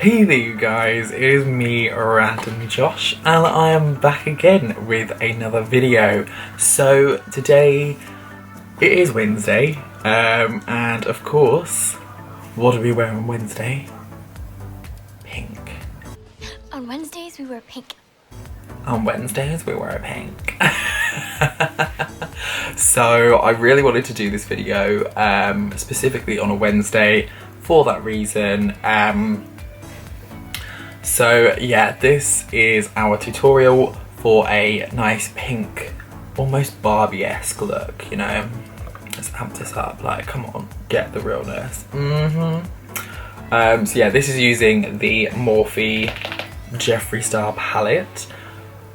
Hey there you guys, it is me, RandomJosh, and I am back again with another video. So today, it is Wednesday, and of course, what do we wear on Wednesday? Pink. On Wednesdays we wear pink. On Wednesdays we wear pink. So I really wanted to do this video, specifically on a Wednesday, for that reason. So yeah, this is our tutorial for a nice pink, almost Barbie-esque look, you know. Let's amp this up, like, come on, get the realness. So yeah, this is using the Morphe Jeffree Star palette.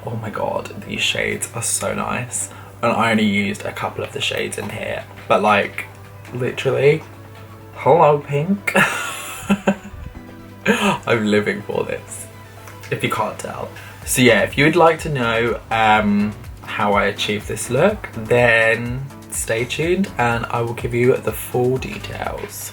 Oh my god, these shades are so nice. And I only used a couple of the shades in here, but like, literally, hello pink. I'm living for this, if you can't tell. So yeah, if you would like to know how I achieved this look, then stay tuned and I will give you the full details.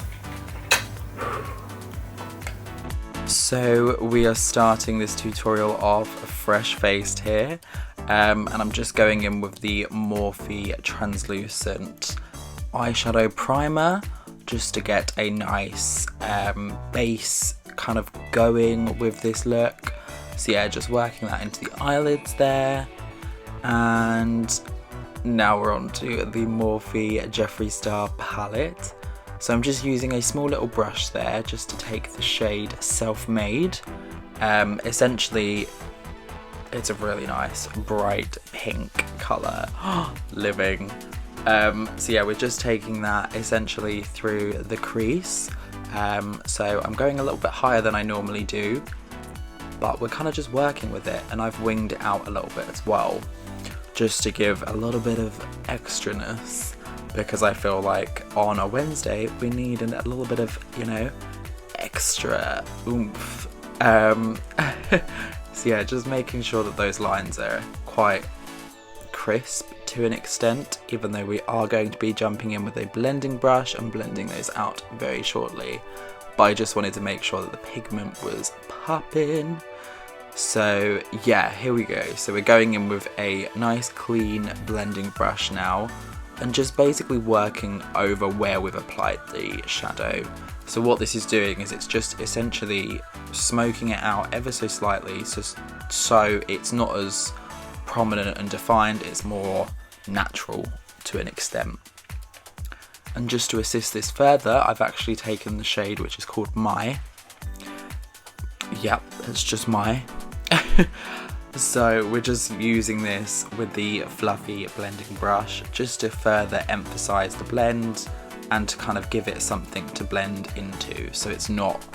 So we are starting this tutorial off fresh-faced here, and I'm just going in with the Morphe translucent eyeshadow primer, just to get a nice base kind of going with this look. So yeah, just working that into the eyelids there. And now we're on to the Morphe Jeffree Star palette. So I'm just using a small little brush there just to take the shade Self-Made. Essentially, it's a really nice bright pink colour. Living. So yeah, we're just taking that essentially through the crease. So I'm going a little bit higher than I normally do, but we're kind of just working with it, and I've winged it out a little bit as well, just to give a little bit of extraness, because I feel like on a Wednesday we need a little bit of, you know, extra oomph. So yeah, just making sure that those lines are quite crisp to an extent, even though we are going to be jumping in with a blending brush and blending those out very shortly. But I just wanted to make sure that the pigment was popping. So yeah, here we go. So we're going in with a nice clean blending brush now, and just basically working over where we've applied the shadow. So what this is doing is it's just essentially smoking it out ever so slightly, so it's not as prominent and defined, it's more natural to an extent. And just to assist this further, I've actually taken the shade which is called My. Yep, it's just My. So we're just using this with the fluffy blending brush just to further emphasize the blend and to kind of give it something to blend into, so it's not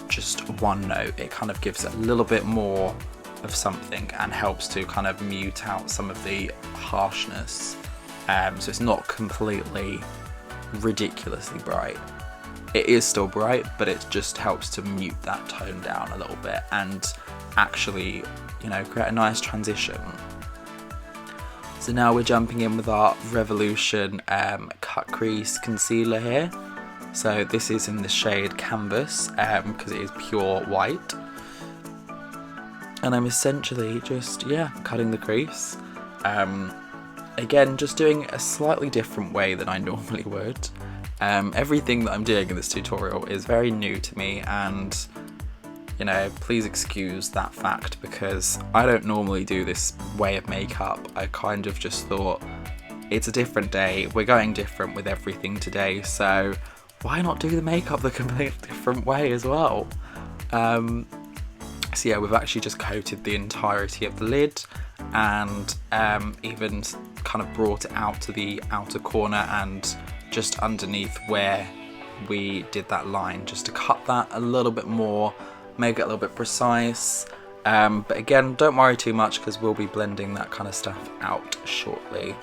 just one note, it kind of gives it a little bit more of something and helps to kind of mute out some of the harshness. So it's not completely ridiculously bright. It is still bright, but it just helps to mute that tone down a little bit and actually, you know, create a nice transition. So now we're jumping in with our Revolution cut crease concealer here. So this is in the shade Canvas, because it is pure white. And I'm essentially just, yeah, cutting the crease. Again, just doing a slightly different way than I normally would. Everything that I'm doing in this tutorial is very new to me, and, you know, please excuse that fact, because I don't normally do this way of makeup. I kind of just thought, it's a different day, we're going different with everything today, so why not do the makeup the completely different way as well? So yeah, we've actually just coated the entirety of the lid, and even kind of brought it out to the outer corner and just underneath where we did that line, just to cut that a little bit more, make it a little bit precise. But again, don't worry too much, because we'll be blending that kind of stuff out shortly.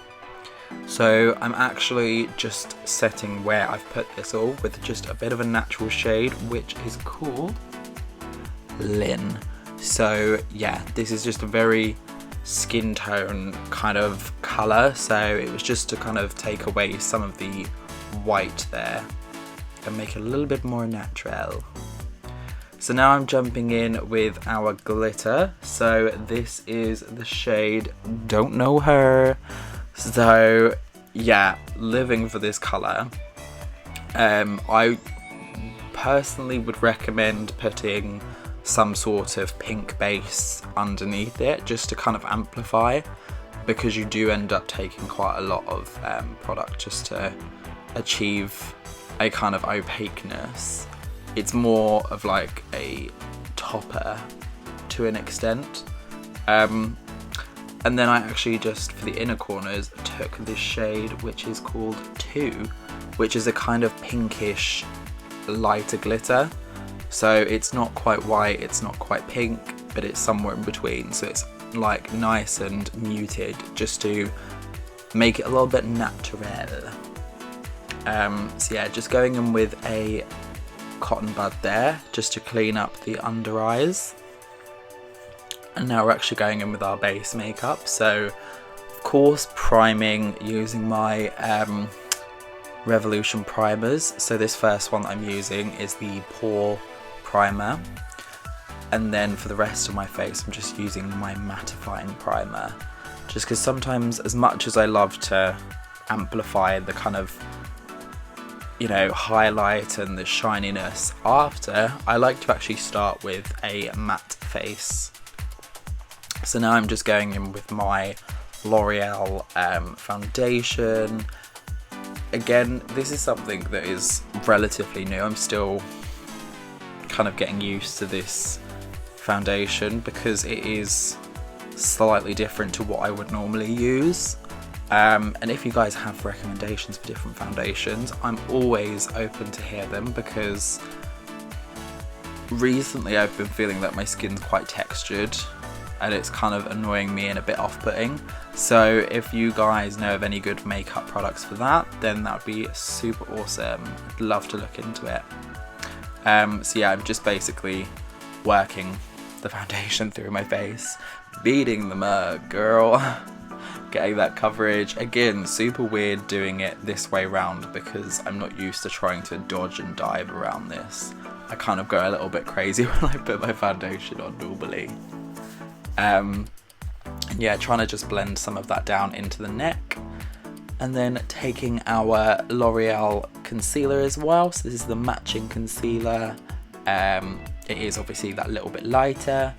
So I'm actually just setting where I've put this all with just a bit of a natural shade, which is called Lynn. So yeah, this is just a very skin tone kind of colour, so it was just to kind of take away some of the white there and make it a little bit more natural. So now I'm jumping in with our glitter. So this is the shade Don't Know Her. So yeah, living for this colour. I personally would recommend putting some sort of pink base underneath it just to kind of amplify, because you do end up taking quite a lot of product just to achieve a kind of opaqueness. It's more of like a topper to an extent. And then I actually just, for the inner corners, took this shade which is called 2, which is a kind of pinkish lighter glitter. So it's not quite white, it's not quite pink, but it's somewhere in between. So it's like nice and muted, just to make it a little bit natural. So yeah, just going in with a cotton bud there, just to clean up the under eyes. And now we're actually going in with our base makeup. So of course priming using my Revolution primers. So this first one I'm using is the Pore primer, and then for the rest of my face I'm just using my mattifying primer, just because sometimes, as much as I love to amplify the kind of, you know, highlight and the shininess after, I like to actually start with a matte face. So now I'm just going in with my L'Oreal foundation. Again, this is something that is relatively new. I'm still kind of getting used to this foundation because it is slightly different to what I would normally use. And if you guys have recommendations for different foundations, I'm always open to hear them, because recently I've been feeling that my skin's quite textured and it's kind of annoying me and a bit off-putting. So if you guys know of any good makeup products for that, then that would be super awesome. I'd love to look into it. So yeah, I'm just basically working the foundation through my face, beating the mug, girl. Getting that coverage. Again, super weird doing it this way round because I'm not used to trying to dodge and dive around this. I kind of go a little bit crazy when I put my foundation on normally. Yeah, trying to just blend some of that down into the neck. And then taking our L'Oreal concealer as well. So this is the matching concealer. It is obviously that little bit lighter.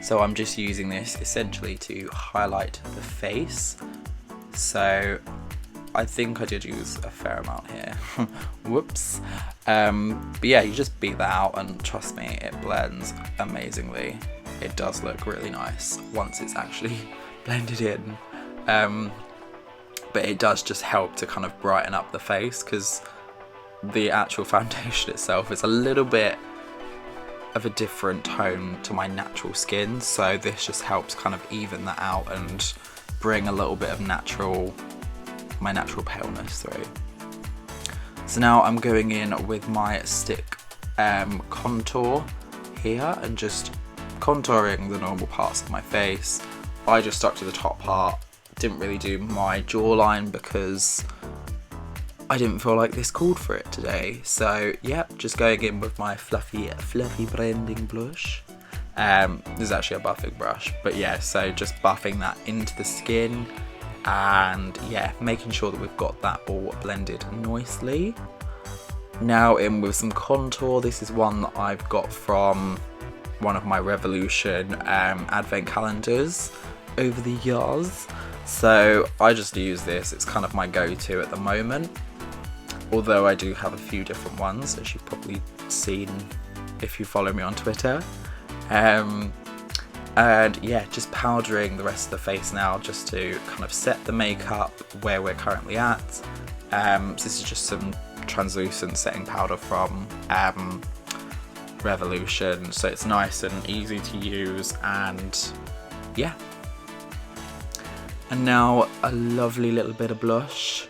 So I'm just using this essentially to highlight the face. So I think I did use a fair amount here. Whoops. But yeah, you just beat that out and trust me, it blends amazingly. It does look really nice once it's actually blended in. But it does just help to kind of brighten up the face, because the actual foundation itself is a little bit of a different tone to my natural skin, so this just helps kind of even that out and bring a little bit of my natural paleness through. So now I'm going in with my stick contour here and just contouring the normal parts of my face. I just stuck to the top part, didn't really do my jawline because I didn't feel like this called for it today. So yeah, just going in with my fluffy blending blush. This is actually a buffing brush, but yeah, so just buffing that into the skin and yeah, making sure that we've got that all blended nicely. Now in with some contour. This is one that I've got from one of my Revolution advent calendars over the years. So I just use this, it's kind of my go-to at the moment. Although I do have a few different ones, as you've probably seen if you follow me on Twitter. And yeah, just powdering the rest of the face now just to kind of set the makeup where we're currently at. So this is just some translucent setting powder from Revolution, so it's nice and easy to use, and yeah. And now a lovely little bit of blush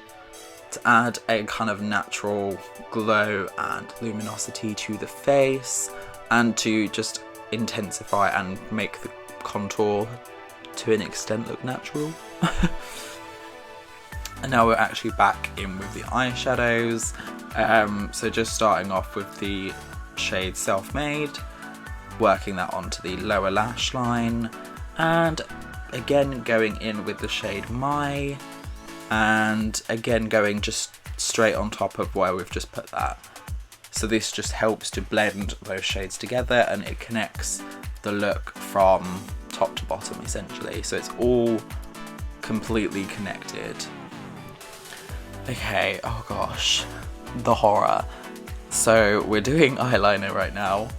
to add a kind of natural glow and luminosity to the face, and to just intensify and make the contour to an extent look natural. And now we're actually back in with the eyeshadows. So just starting off with the shade Self-Made. working that onto the lower lash line, and again going in with the shade My, and again going just straight on top of where we've just put that. So this just helps to blend those shades together, and it connects the look from top to bottom essentially, so it's all completely connected. Okay, oh gosh, the horror. So we're doing eyeliner right now.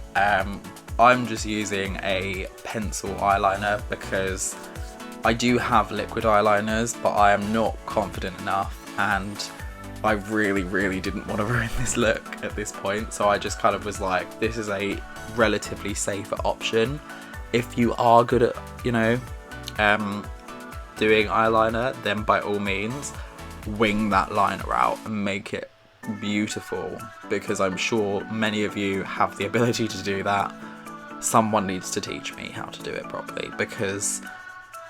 I'm just using a pencil eyeliner because I do have liquid eyeliners, but I am not confident enough, and I really didn't want to ruin this look at this point, so I just kind of was like, this is a relatively safer option. If you are good at, you know, doing eyeliner, then by all means wing that liner out and make it beautiful, because I'm sure many of you have the ability to do that. Someone needs to teach me how to do it properly, because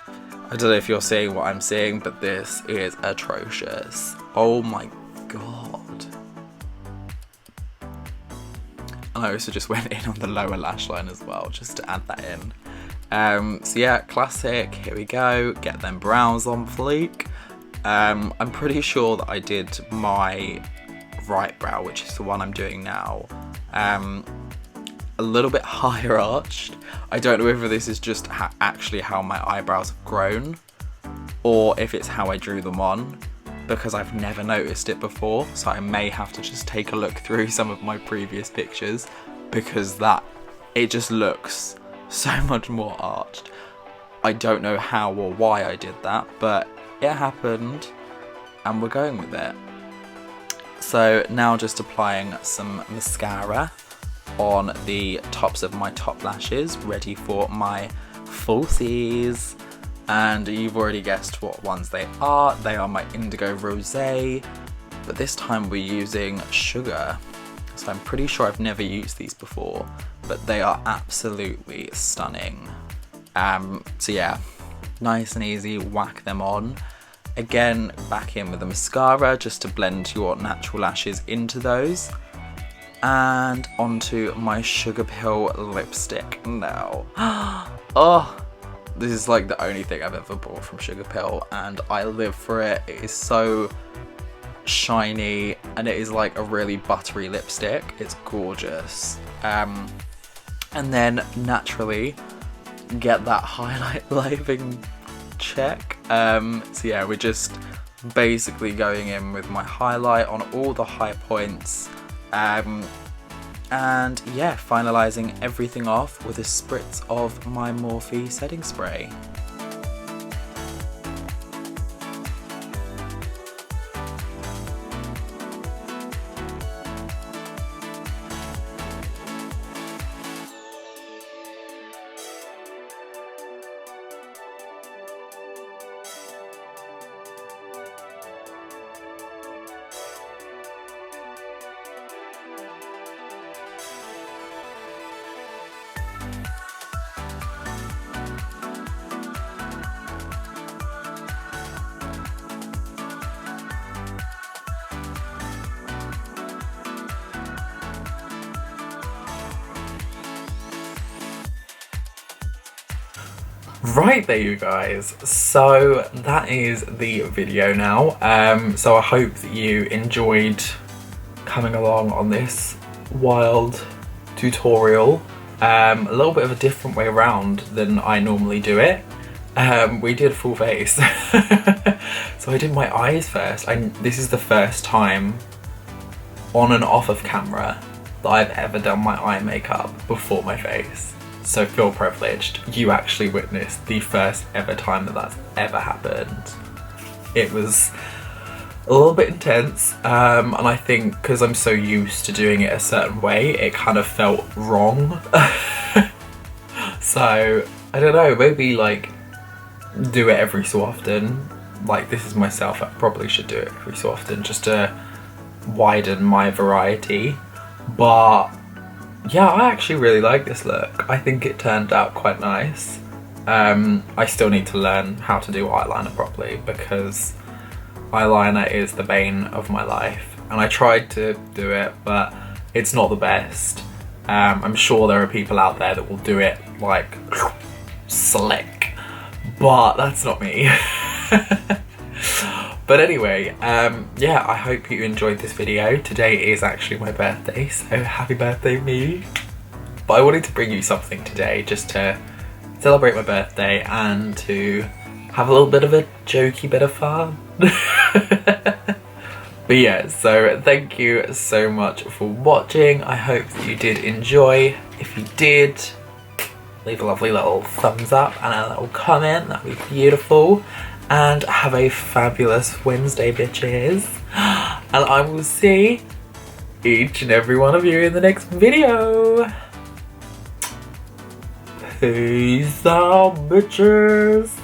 I don't know if you're seeing what I'm seeing, but this is atrocious. Oh my god. And I also just went in on the lower lash line as well, just to add that in. So yeah, classic, here we go, get them brows on fleek. I'm pretty sure that I did my right brow, which is the one I'm doing now, a little bit higher arched. I don't know whether this is just actually how my eyebrows have grown, or if it's how I drew them on, because I've never noticed it before, so I may have to just take a look through some of my previous pictures, because it just looks so much more arched. I don't know how or why I did that, but it happened and we're going with it. So now just applying some mascara on the tops of my top lashes, ready for my falsies. And you've already guessed what ones they are. They are my Indigo Rosé, but this time we're using Sugar. So I'm pretty sure I've never used these before, but they are absolutely stunning. So yeah, nice and easy, whack them on. Again, back in with the mascara just to blend your natural lashes into those. And onto my Sugar Pill lipstick now. Oh, this is like the only thing I've ever bought from Sugar Pill, and I live for it. It is so shiny, and it is like a really buttery lipstick. It's gorgeous. And then naturally get that highlight living check. So yeah, we're just basically going in with my highlight on all the high points, and yeah, finalising everything off with a spritz of my Morphe setting spray. Right there, you guys, so that is the video now. So I hope that you enjoyed coming along on this wild tutorial, a little bit of a different way around than I normally do it. We did full face. So I did my eyes first. This is the first time on and off of camera that I've ever done my eye makeup before my face. So feel privileged. You actually witnessed the first ever time that that's ever happened. It was a little bit intense, and I think because I'm so used to doing it a certain way, it kind of felt wrong. So I don't know, maybe like do it every so often. Like, this is myself, I probably should do it every so often just to widen my variety. But yeah, I actually really like this look. I think it turned out quite nice. I still need to learn how to do eyeliner properly, because eyeliner is the bane of my life. And I tried to do it, but it's not the best. I'm sure there are people out there that will do it like slick, but that's not me. But anyway, yeah, I hope you enjoyed this video. Today is actually my birthday, so happy birthday me. But I wanted to bring you something today just to celebrate my birthday and to have a little bit of a jokey bit of fun. But yeah, so thank you so much for watching. I hope that you did enjoy. If you did, leave a lovely little thumbs up and a little comment, that'd be beautiful. And have a fabulous Wednesday, bitches. And I will see each and every one of you in the next video. Peace out, bitches.